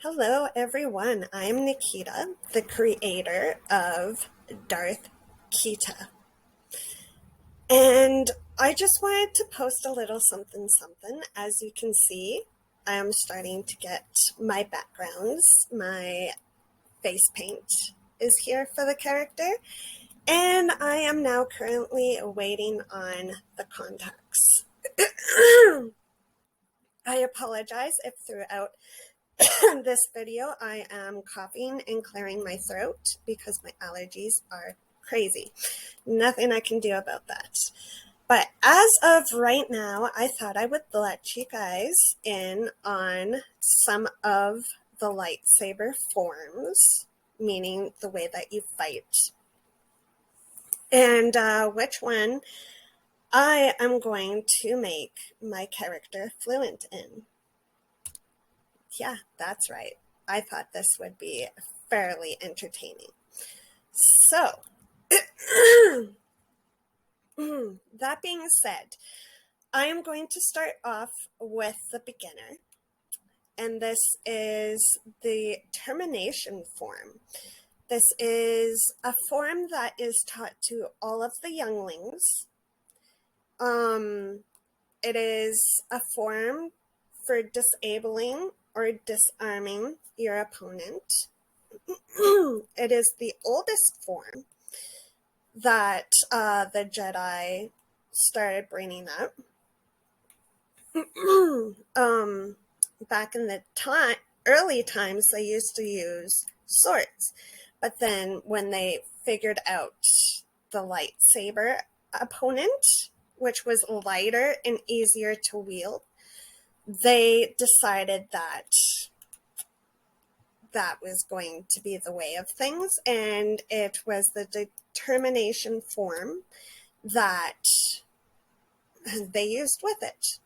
Hello, everyone. I'm Nikita, the creator of Darth Kita. And I just wanted to post a little something. As you can see, I am starting to get my backgrounds. My face paint is here for the character. And I am now currently waiting on the contacts. I apologize if throughout this video I am coughing and clearing my throat because my allergies are crazy. Nothing I can do about that. But as of right now, I thought I would let you guys in on some of the lightsaber forms, meaning the way that you fight, and which one I am going to make my character fluent in. Yeah, that's right. I thought this would be fairly entertaining. So, that being said, I am going to start off with the beginner, and this is the Termination Form. This is a form that is taught to all of the younglings. It is a form for disabling or disarming your opponent. It is the oldest form that the Jedi started bringing up. Back in the early times, they used to use swords, but then when they figured out the lightsaber opponent, which was lighter and easier to wield, they decided that that was going to be the way of things, and it was the determination form that they used with it.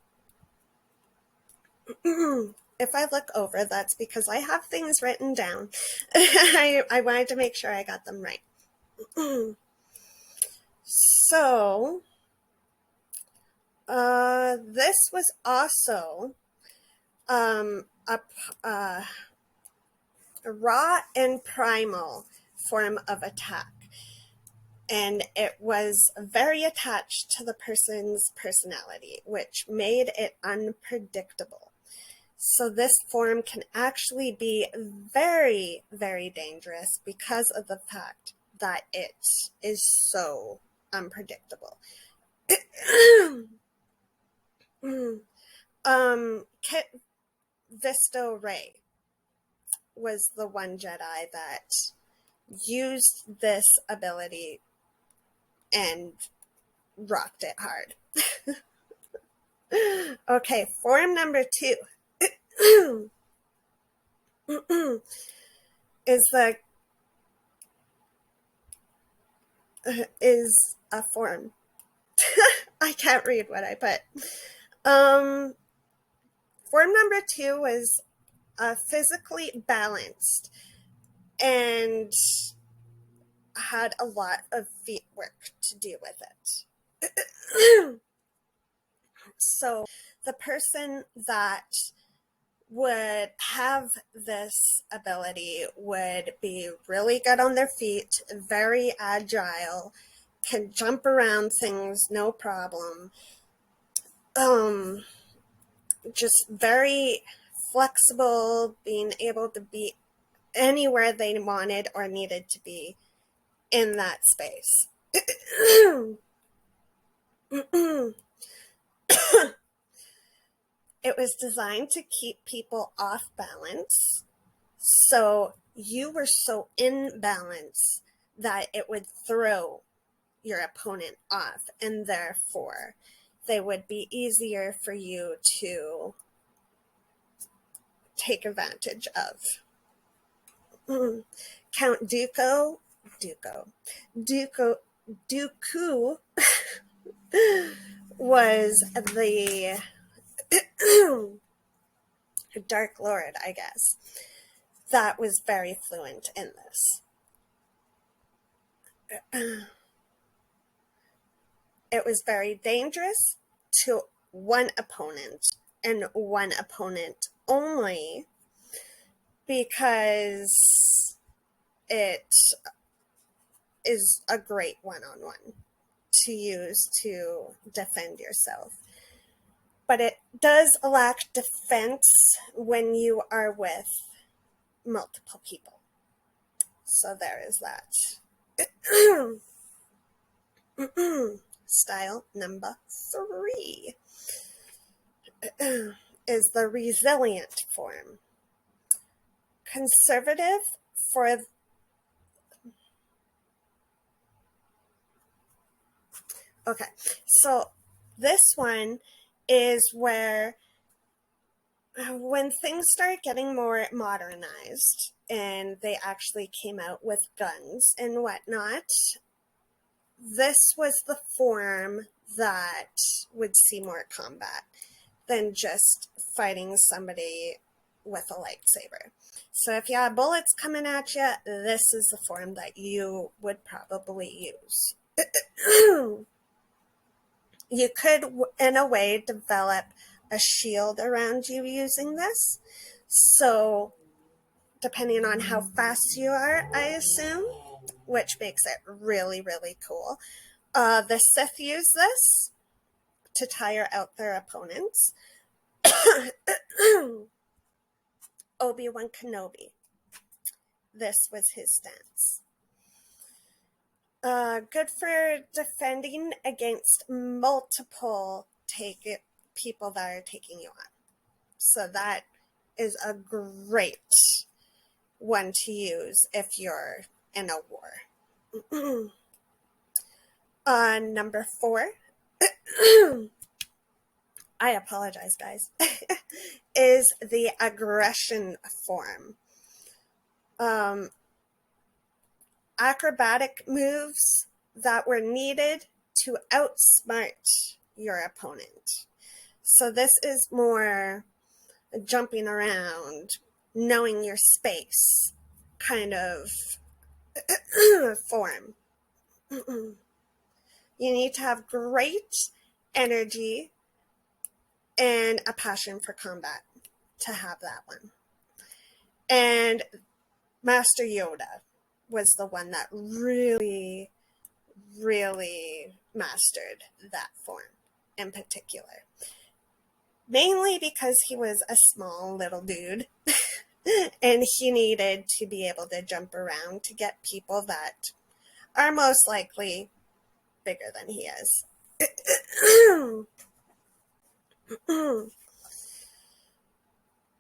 If I look over, that's because I have things written down. I wanted to make sure I got them right. So, this was also a raw and primal form of attack, and it was very attached to the person's personality, which made it unpredictable. So this form can actually be very, very dangerous because of the fact that it is so unpredictable. Kit Visto Rey was the one Jedi that used this ability and rocked it hard. Okay, form number 2 is a form. I can't read what I put. Form number 2 was physically balanced and had a lot of feet work to do with it. So the person that would have this ability would be really good on their feet, very agile, can jump around things no problem. Just very flexible, being able to be anywhere they wanted or needed to be in that space. It was designed to keep people off balance, so you were so in balance that it would throw your opponent off, and therefore they would be easier for you to take advantage of. Count Dooku was the Dark Lord, I guess, that was very fluent in this. It was very dangerous to one opponent and one opponent only, because it is a great one-on-one to use to defend yourself. But it does lack defense when you are with multiple people. So there is that. Style number 3 is the resilient form. Conservative for okay, so this one is where when things start getting more modernized and they actually came out with guns and whatnot, this was the form that would see more combat than just fighting somebody with a lightsaber. So if you have bullets coming at you, this is the form that you would probably use. You could, in a way, develop a shield around you using this. So depending on how fast you are, I assume, which makes it really, really cool. The Sith use this to tire out their opponents. Obi-Wan Kenobi. This was his stance. Good for defending against multiple people that are taking you on. So that is a great one to use if you're in a war. Number 4, I apologize, guys, is the aggression form. Acrobatic moves that were needed to outsmart your opponent. So this is more jumping around, knowing your space kind of form. You need to have great energy and a passion for combat to have that one. And Master Yoda was the one that really, really mastered that form in particular. Mainly because he was a small little dude and he needed to be able to jump around to get people that are most likely bigger than he is.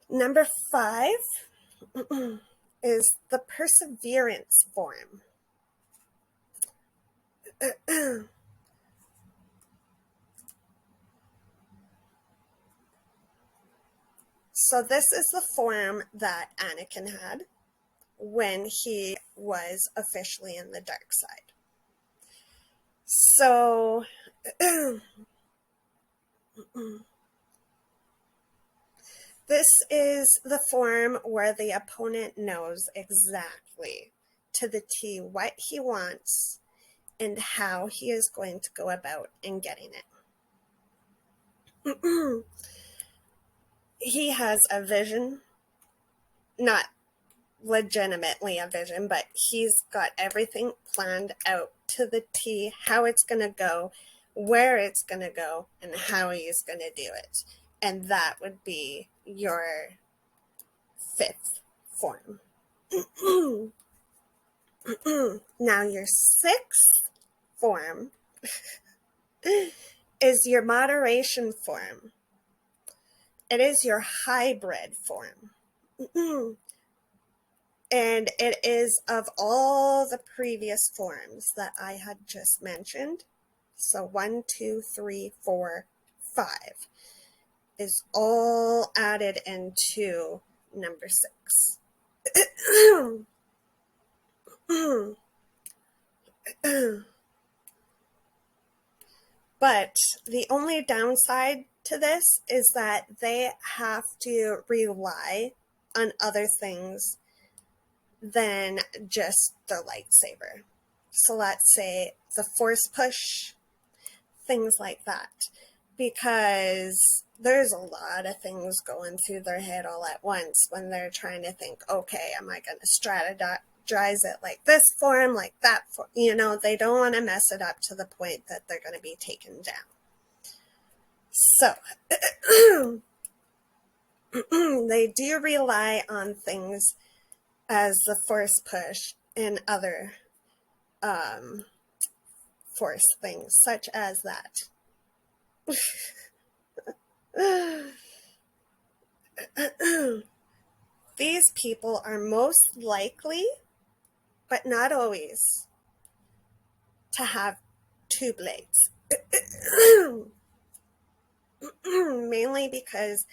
Number 5 is the perseverance form. So this is the form that Anakin had when he was officially in the dark side. So this is the form where the opponent knows exactly to the T what he wants and how he is going to go about in getting it. He has a vision, not legitimately a vision, but he's got everything planned out to the T, how it's going to go, where it's going to go, and how he's going to do it. And that would be your 5th form. Now your 6th form is your moderation form. It is your hybrid form. And it is of all the previous forms that I had just mentioned. So 1, 2, 3, 4, 5 is all added into number 6. But the only downside to this is that they have to rely on other things than just the lightsaber. So let's say the force push, things like that. Because there's a lot of things going through their head all at once when they're trying to think, okay, am I going to strategize it like this form, like that form? You know, they don't want to mess it up to the point that they're going to be taken down. So, they do rely on things as the force push and other force things, such as that. These people are most likely, but not always, to have two blades. Mainly because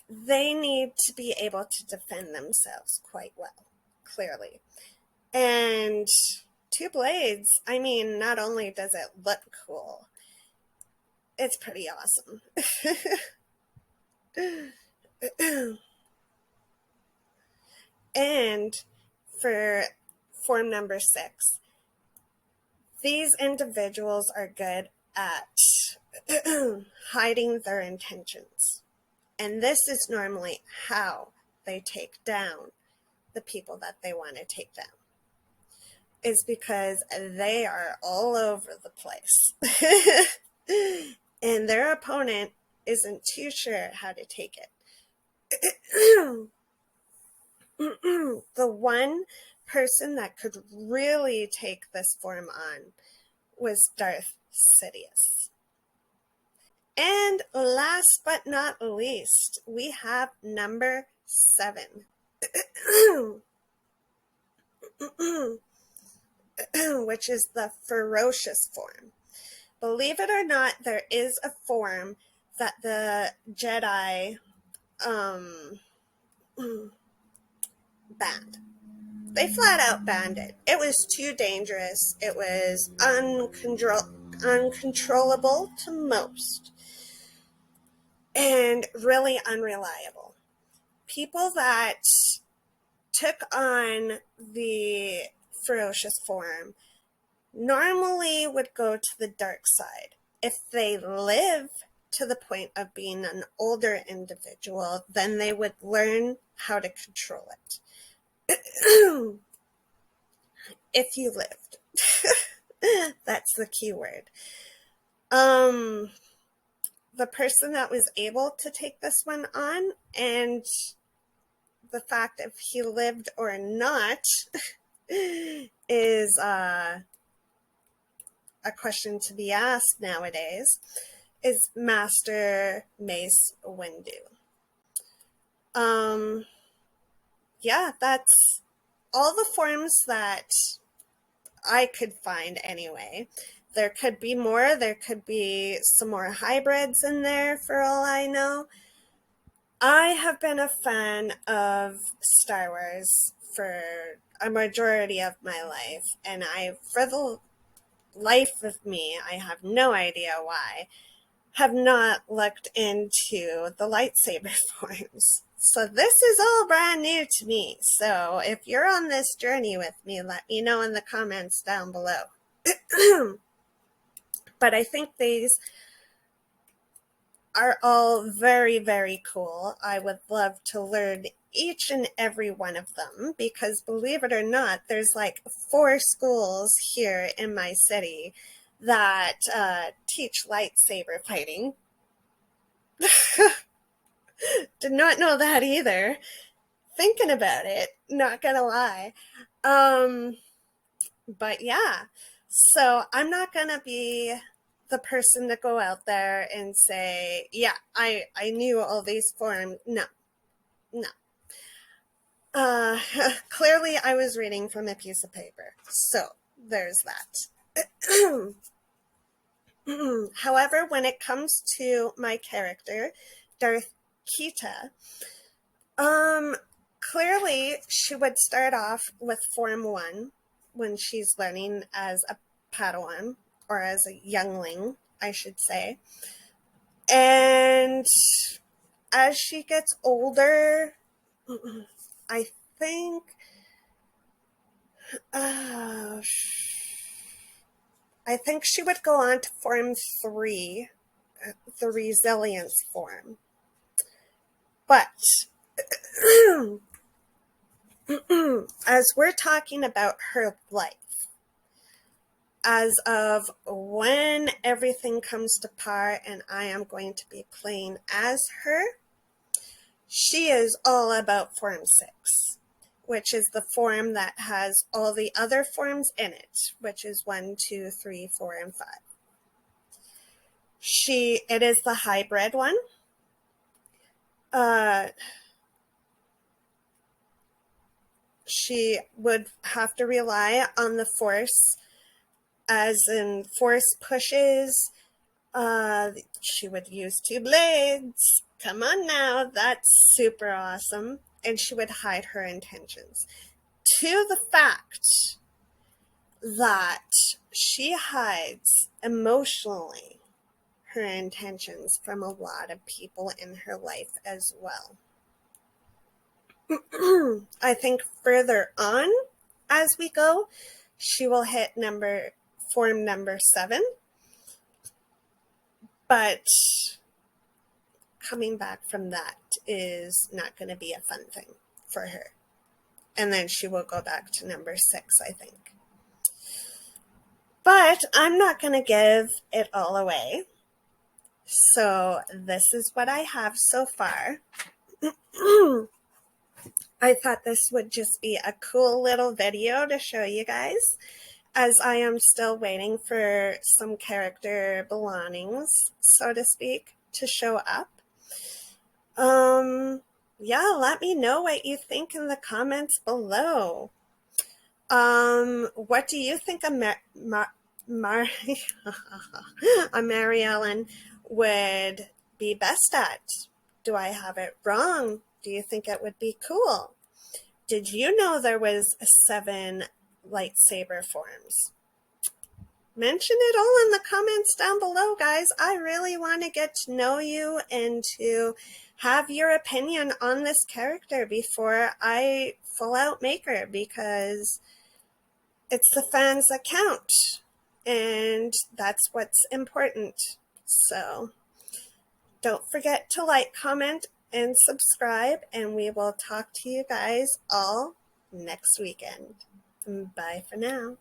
they need to be able to defend themselves quite well, clearly. And two blades, I mean, not only does it look cool, it's pretty awesome. And for form number 6, these individuals are good at hiding their intentions. And this is normally how they take down the people that they want to take down. Is because they are all over the place. And their opponent isn't too sure how to take it. The one person that could really take this form on was Darth Sidious. And last but not least, we have number 7. Which is the ferocious form. Believe it or not, there is a form that the Jedi banned. They flat out banned it. It was too dangerous. It was uncontrollable to most. And really unreliable. People that took on the ferocious form normally would go to the dark side. If they live to the point of being an older individual, then they would learn how to control it. If you lived. That's the key word. The person that was able to take this one on, and the fact if he lived or not is a question to be asked nowadays, is Master Mace Windu. Yeah, that's all the forms that I could find anyway. There could be more. There could be some more hybrids in there for all I know. I have been a fan of Star Wars for a majority of my life, and for the life of me, I have no idea why, have not looked into the lightsaber forms. So this is all brand new to me. So if you're on this journey with me, let me know in the comments down below. But I think these are all very, very cool. I would love to learn each and every one of them because, believe it or not, there's like 4 schools here in my city that teach lightsaber fighting. Did not know that either. Thinking about it, not gonna lie. But yeah, so I'm not gonna be the person to go out there and say, yeah, I knew all these forms. No. Clearly I was reading from a piece of paper. So there's that. However, when it comes to my character, Darth Kita, clearly she would start off with Form 1 when she's learning as a Padawan, or as a youngling, I should say. And as she gets older, I think I think she would go on to Form 3, the resilience form. But as we're talking about her life, as of when everything comes to par and I am going to be playing as her, she is all about Form 6, which is the form that has all the other forms in it, which is 1, 2, 3, 4, and 5. It is the hybrid one. She would have to rely on the Force, as in Force pushes. She would use 2 blades. Come on now, that's super awesome. And she would hide her intentions. To the fact that she hides emotionally her intentions from a lot of people in her life as well. I think further on as we go, she will hit form number 7. But coming back from that is not going to be a fun thing for her. And then she will go back to number 6, I think. But I'm not going to give it all away. So this is what I have so far. I thought this would just be a cool little video to show you guys, as I am still waiting for some character belongings, so to speak, to show up. Yeah, let me know what you think in the comments below. What do you think a Mary Ellen would be best at? Do I have it wrong? Do you think it would be cool? Did you know there was 7 lightsaber forms? Mention it all in the comments down below, guys. I really want to get to know you and to have your opinion on this character before I full out make her, because it's the fans that count, and that's what's important. So don't forget to like, comment, and subscribe, and we will talk to you guys all next weekend. Bye for now.